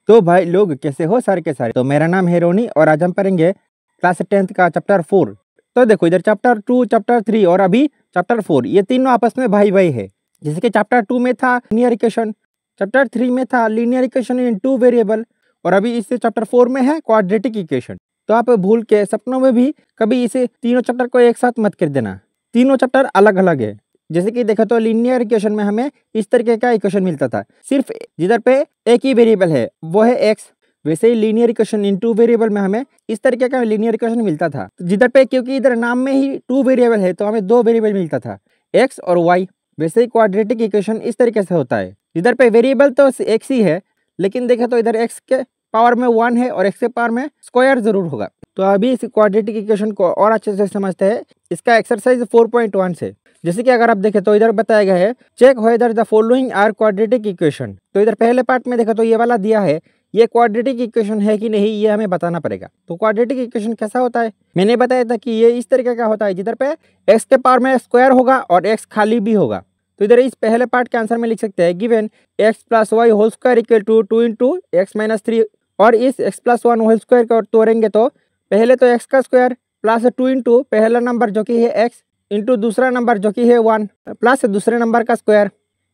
तो भाई लोग कैसे हो सारे के सारे। तो मेरा नाम है रोनी और आज हम पढ़ेंगे क्लास 10th का चैप्टर 4। तो देखो इधर चैप्टर 2, चैप्टर 3 और अभी चैप्टर 4, ये तीनों आपस में भाई भाई है। जैसे कि चैप्टर 2 में था लीनियर इक्वेशन, चैप्टर 3 में था लीनियर इक्वेशन इन 2 वेरिएबल और अभी इससे चैप्टर 4 में है क्वाड्रेटिक इक्वेशन। तो आप भूल के सपनों में भी कभी इसे तीनों चैप्टर को एक साथ मत कर देना, तीनों चैप्टर अलग अलग है। जैसे कि देखो तो लीनियर इक्वेशन में हमें इस तरीके का इक्वेशन मिलता था, सिर्फ जिधर पे एक ही वेरिएबल है वो है एक्स। वैसे ही लीनियर इक्वेशन इन 2 वेरिएबल में हमें इस तरीके का लीनियर इक्वेशन मिलता था, जिधर पे क्योंकि इधर नाम में ही 2 वेरिएबल है तो हमें 2 वेरिएबल मिलता था, एक्स और वाई। वैसे ही क्वाड्रेटिक इक्वेशन इस तरीके से होता है, जिधर पे वेरिएबल तो एक्स ही है लेकिन देखे तो इधर एक्स के पावर में 1 है और एक्स के पावर में स्क्वायर जरूर होगा। तो अभी इस क्वाड्रेटिक इक्वेशन को और अच्छे से समझते हैं इसका एक्सरसाइज 4.1 से। जैसे कि अगर आप देखें तो इधर बताया गया है check whether the following are quadratic equation. तो इधर पहले पार्ट में देखो तो ये वाला दिया है, ये क्वाड्रेटिक इक्वेशन है कि नहीं ये हमें बताना पड़ेगा। तो क्वाड्रेटिक इक्वेशन कैसा होता है, मैंने बताया था कि ये इस तरीके का होता है जिधर पे एक्स के पावर में स्क्वायर होगा और एक्स खाली भी होगा। तो इधर इस पहले पार्ट के आंसर में लिख सकते हैं given x plus y whole square equal to 2 into x minus 3, और इस एक्स प्लस 1 होल स्क्वायर को तोड़ेंगे तो पहले तो एक्स का स्क्वायर प्लस 2 इंटू पहला नंबर जो कि है एक्स इंटू दूसरा नंबर जो कि है 1 प्लस दूसरे नंबर का square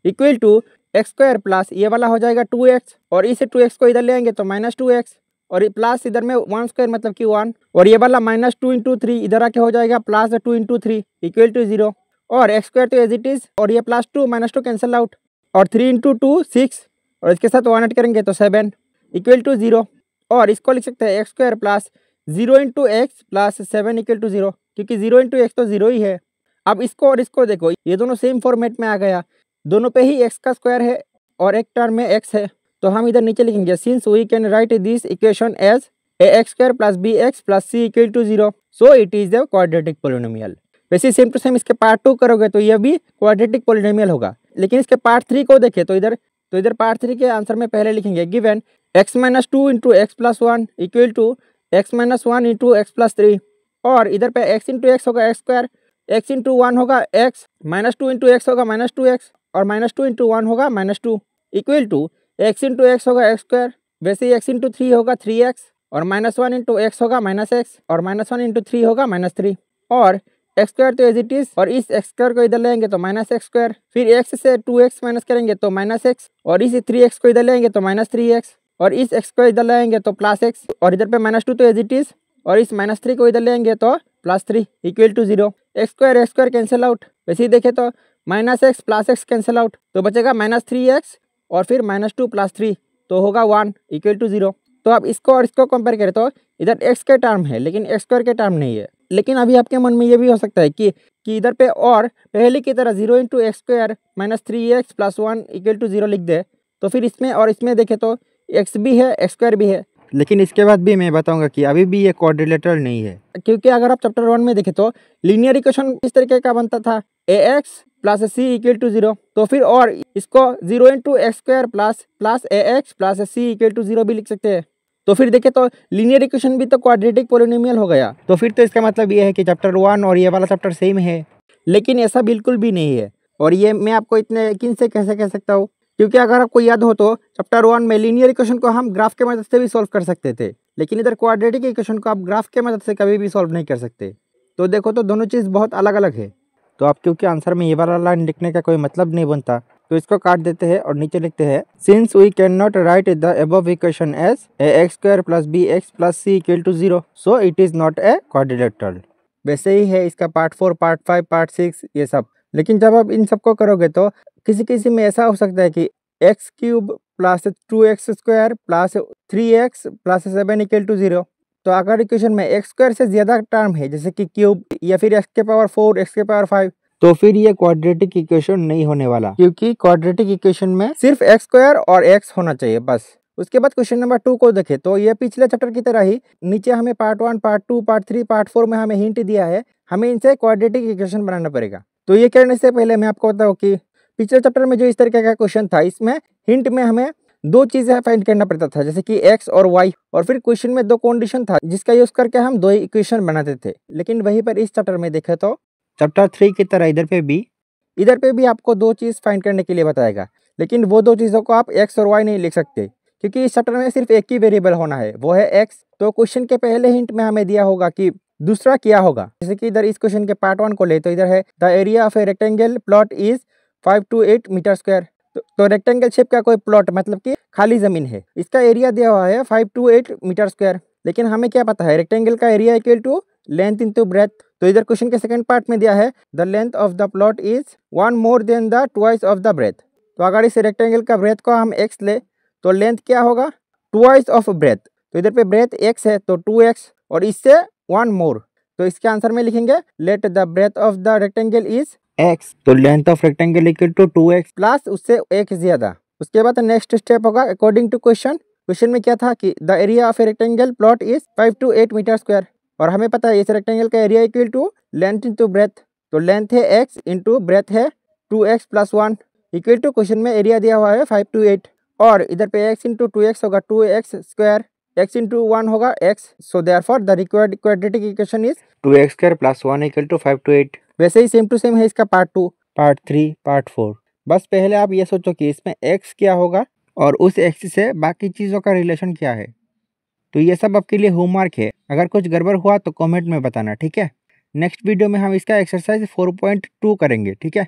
equal to x square plus ये वाला हो जाएगा 2x, और इसे 2x को इधर ले आएंगे तो माइनस 2x, और प्लस इधर में 1 स्क्वायर मतलब कि 1, और ये वाला माइनस 2 इंटू 3 इधर आके हो जाएगा प्लस 2 इंटू 3 इक्वल टू 0, और एक्स स्क्वायर तो एज इट इज, और ये प्लस 2 माइनस 2 कैंसिल आउट, और 3 इंटू 2 6, और इसके साथ 1 ऐड करेंगे तो 7 इक्वल टू 0, और इसको लिख सकते हैं x square plus 0 into x plus 7 equal to 0, क्योंकि 0 इंटू एक्स तो 0 ही है। अब इसको और इसको देखो ये दोनों सेम फॉर्मेट में आ गया, दोनों पे ही एक्स का स्क्वायर है और एक टर्म में एक्स है, तो हम इधर नीचे लिखेंगे since we can write this equation as a x square plus b x plus c equal to 0, so it is the quadratic polynomial. वैसे सेम टू सेम इसके पार्ट 2 करोगे तो यह भी क्वाड्रेटिक पॉलिनोमियल होगा, लेकिन इसके पार्ट 3 को देखे तो इधर पार्ट 3 के आंसर में पहले लिखेंगे given x minus 2 into x plus 1 equal to x minus 1 into x plus 3, और इधर पे एक्स इंटू एक्स होगा एक्स स्क्वायर, एक्स इंटू 1 होगा एक्स, माइनस 2 इंटू एक्स होगा माइनस 2x, और माइनस 2 इंटू 1 होगा minus 2 equal to x into x होगा x square, वैसे ही एक्स इंटू 3 होगा 3x, और माइनस 1 इंटू एक्स होगा माइनस एक्स, और माइनस 1 इंटू 3 होगा माइनस 3, और एक्स स्क्वायर तो एज इट इज, और इस एक्स स्क्वायर को इधर लेंगे तो माइनस एक्स स्क्वायर, फिर एक्स से 2x माइनस करेंगे तो माइनस एक्स, और इस 3x को इधर लेंगे तो माइनस 3x, और इस x को इधर लाएंगे तो प्लस एक्स, और इधर पे माइनस 2 तो एज इट इज, और इस माइनस 3 को इधर लेंगे तो plus 3 equal to 0, x square cancel out, वैसे ही देखे तो minus x plus x cancel out तो बचेगा माइनस 3x, और फिर माइनस 2 प्लस 3 तो होगा 1 इक्वल टू 0। तो अब इसको और इसको कंपेयर करें तो इधर x के टर्म है लेकिन एक्स स्क्वायर के टर्म नहीं है। लेकिन अभी आपके मन में ये भी हो सकता है कि इधर पे और पहले की तरह 0 into x square minus 3x plus 1 equal to 0 लिख दे, तो फिर इसमें और इसमें देखे तो x भी है एक्स स्क्वायर भी है, लेकिन इसके बाद भी मैं बताऊंगा कि अभी भी ये क्वाड्रिलेटरल नहीं है, क्योंकि अगर आप चैप्टर 1 में देखें तो लीनियर इक्वेशन इस तरीके का बनता था ax plus c equal to 0, तो फिर और इसको 0 into x square plus ax plus c equal to 0 भी लिख सकते हैं। तो फिर देखें तो लीनियर इक्वेशन भी तो क्वाड्रेटिक पॉलिनोमियल हो गया, तो फिर तो इसका मतलब ये है कि चैप्टर 1 और ये वाला चैप्टर सेम है, लेकिन ऐसा बिल्कुल भी नहीं है। और ये मैं आपको इतने यकीन से कैसे कह सकता हूँ, क्योंकि अगर आपको याद हो तो चैप्टर 1 में लीनियर इक्वेशन को हम ग्राफ के मदद से भी सॉल्व कर सकते थे, लेकिन इधर क्वाड्रेटिक इक्वेशन को आप ग्राफ के मदद से कभी भी सॉल्व नहीं कर सकते। तो देखो तो दोनों चीज़ बहुत अलग अलग है। तो आप क्योंकि आंसर में ये वाला लाइन लिखने का कोई मतलब नहीं बनता तो इसको काट देते हैं और नीचे लिखते हैं since we cannot write the above equation as a x square plus b x plus c equal to 0, so it is not a quadrilateral. वैसे ही है इसका पार्ट 4, पार्ट 5, पार्ट 6 ये सब, लेकिन जब आप इन सबको करोगे तो किसी में ऐसा हो सकता है कि x cube plus 2x square plus 3x plus 7 equal to 0। तो अगर इक्वेशन में एक्स स्क्वायर से ज़्यादा टर्म है जैसे कि क्यूब या फिर x के पावर 4, x के पावर 5, तो फिर ये क्वाड्रेटिक इक्वेशन नहीं होने वाला, क्योंकि क्वाड्रेटिक इक्वेशन में सिर्फ एक्स स्क्वायर और x होना चाहिए बस। उसके बाद क्वेश्चन नंबर 2 को देखें तो ये पिछले चैप्टर की तरह ही नीचे हमें पार्ट 1, पार्ट 2, पार्ट 3, पार्ट 4 में हमें हिंट दिया है, हमें इनसे क्वाड्रेटिक इक्वेशन बनाना पड़ेगा। तो ये करने से पहले मैं आपको बताऊँ कि पिछले चैप्टर में जो इस तरीके का क्वेश्चन था इसमें हिंट में हमें 2 चीज़ें फाइंड करना पड़ता था, जैसे कि x और y, और फिर क्वेश्चन में 2 कंडीशन था जिसका यूज करके हम 2 इक्वेशन बनाते थे। लेकिन वहीं पर इस चैप्टर में देखें तो चैप्टर 3 की तरह इधर पे भी आपको 2 चीज़ फाइंड करने के लिए बताएगा, लेकिन वो 2 चीज़ों को आप x और y नहीं लिख सकते, क्योंकि इस चैप्टर में सिर्फ एक ही वेरिएबल होना है, वो है x। तो क्वेश्चन के पहले हिंट में हमें दिया होगा कि दूसरा क्या होगा। जैसे कि इधर इस क्वेश्चन के पार्ट 1 को ले तो इधर है the area of a rectangle plot is 5 to 8 metre square. तो रेक्टेंगल शेप का कोई प्लॉट मतलब कि खाली जमीन है, इसका एरिया दिया हुआ है 5 to 8 मीटर स्क्वायर। लेकिन हमें क्या पता है, रेक्टेंगल का area equal to length into breadth. तो इधर क्वेश्चन के सेकंड पार्ट में दिया है the length of the plot is 1 more than the twice of the breadth. तो अगर इस रेक्टेंगल का ब्रेथ को हम x ले तो लेंथ क्या होगा, ट्वाइस ऑफ ब्रेथ। तो इधर पे ब्रेथ x है तो 2x और इससे 1 more। तो इसके आंसर में लिखेंगे let the breadth of the rectangle is x। तो length of rectangle equal to 2x plus उससे एक ज्यादा। उसके बाद नेक्स्ट स्टेप होगा अकॉर्डिंग टू क्वेश्चन में क्या था कि the area of a rectangle plot is 5 to 8 metre square. और हमें पता है इस रेक्टेंगल का area equal to length into breadth. तो लेंथ है x इंटू ब्रेथ है 2x + 1 इक्वल टू क्वेश्चन में एरिया दिया हुआ है 5 to 8। और इधर पे x इंटू 2x होगा 2x स्क्वायर, x इंटू 1 होगा x। So therefore the required quadratic equation is 2x square + 1 equal to 5 to 8। वैसे ही सेम टू सेम है इसका पार्ट 2, पार्ट 3, पार्ट 4। बस पहले आप ये सोचो कि इसमें x क्या होगा और उस x से बाकी चीज़ों का रिलेशन क्या है। तो ये सब आपके लिए होमवर्क है, अगर कुछ गड़बड़ हुआ तो कमेंट में बताना, ठीक है। नेक्स्ट वीडियो में हम इसका एक्सरसाइज 4.2 करेंगे, ठीक है।